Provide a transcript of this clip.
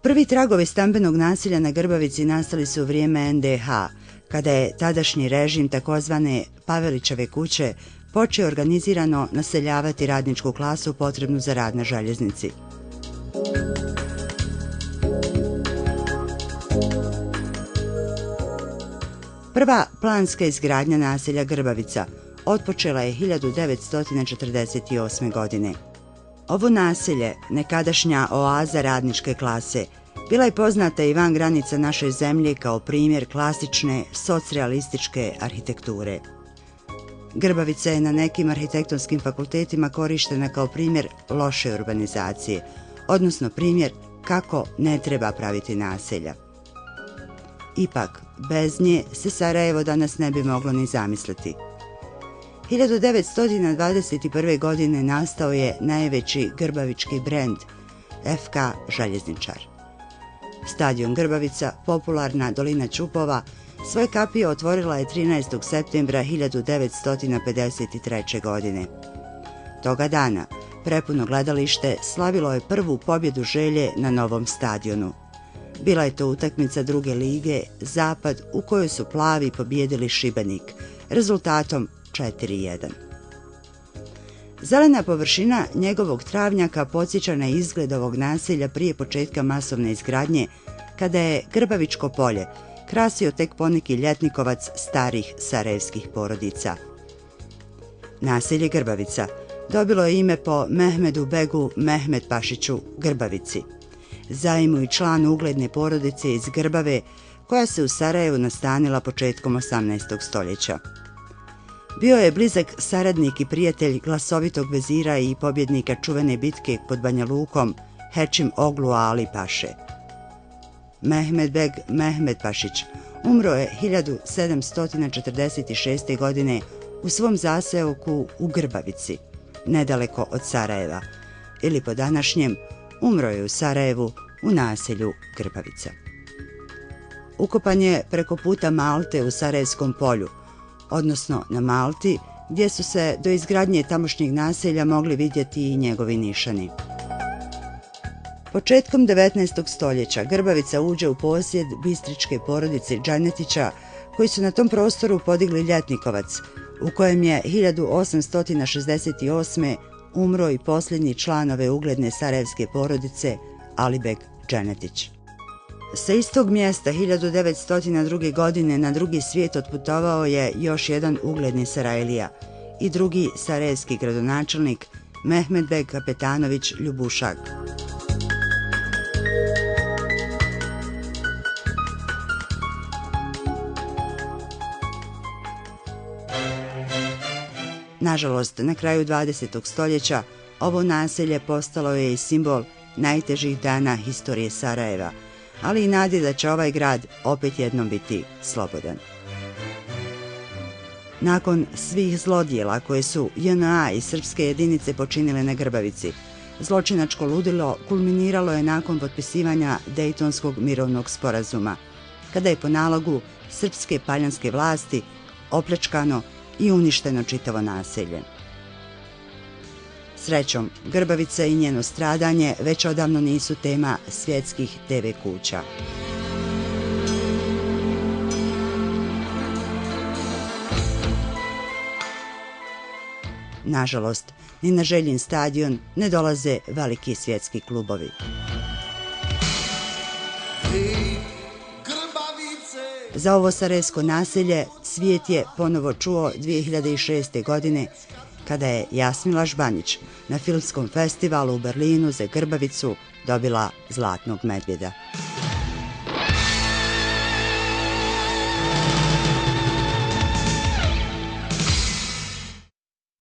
Prvi tragovi stambenog nasilja na Grbavici nastali su u vrijeme NDH, kada je tadašnji režim takozvane Pavelićeve kuće počeo organizirano naseljavati radničku klasu potrebnu za rad na željeznici. Prva planska izgradnja naselja Grbavica otpočela je 1948. godine. Ovo naselje, nekadašnja oaza radničke klase, bila je poznata i van granica naše zemlje kao primjer klasične socrealističke arhitekture. Grbavica je na nekim arhitektonskim fakultetima korištena kao primjer loše urbanizacije, odnosno primjer kako ne treba praviti naselja. Ipak, bez nje se Sarajevo danas ne bi moglo ni zamisliti. 1921. godine nastao je najveći grbavički brend FK Željezničar. Stadion Grbavica, popularna dolina Ćupova, svoje kapije otvorila je 13. septembra 1953. godine. Toga dana prepuno gledalište slavilo je prvu pobjedu Želje na novom stadionu. Bila je to utakmica druge lige Zapad u kojoj su plavi pobijedili Šibenik rezultatom 4:1. Zelena površina njegovog travnjaka podsjeća na izgled ovog naselja prije početka masovne izgradnje, kada je Grbavičko polje krasio tek poneki ljetnikovac starih sarajevskih porodica. Naselje Grbavica dobilo je ime po Mehmedu Begu Mehmed-pašiću Grbavici, zajmu i članu ugledne porodice iz Grbave koja se u Sarajevu nastanila početkom 18. stoljeća. Bio je blizak saradnik i prijatelj glasovitog vezira i pobjednika čuvene bitke pod Banja Lukom Hećim Oglu Ali Paše. Mehmed Beg Mehmed-pašić umro je 1746. godine u svom zaseoku u Grbavici, nedaleko od Sarajeva, ili po današnjem umro je u Sarajevu u naselju Grbavica. Ukopan je preko puta Malte u Sarajevskom polju, odnosno na Malti, gdje su se do izgradnje tamošnjeg naselja mogli vidjeti i njegovi nišani. Početkom 19. stoljeća Grbavica uđe u posjed bistričke porodice Džanetića, koji su na tom prostoru podigli ljetnikovac, u kojem je 1868. umro i posljednji član ove ugledne sarajevske porodice Alibek Džanetić. Sa istog mjesta 1902. godine na drugi svijet otputovao je još jedan ugledni Sarajlija i drugi sarajevski gradonačelnik Mehmed Beg Kapetanović Ljubušak. Nažalost, na kraju 20. stoljeća ovo naselje postalo je i simbol najtežih dana historije Sarajeva, ali i nadi da će ovaj grad opet jednom biti slobodan. Nakon svih zlodjela koje su JNA i srpske jedinice počinile na Grbavici, zločinačko ludilo kulminiralo je nakon potpisivanja Dejtonskog mirovnog sporazuma, kada je po nalogu srpske paljanske vlasti opljačkano i uništeno čitavo naselje. Srećom, Grbavica i njeno stradanje već odavno nisu tema svjetskih TV kuća. Nažalost, ni na Željin stadion ne dolaze veliki svjetski klubovi. Za ovo sarajevsko naselje svijet je ponovo čuo 2006. godine, kada je Jasmila Žbanić na filmskom festivalu u Berlinu za Grbavicu dobila Zlatnog medvjeda.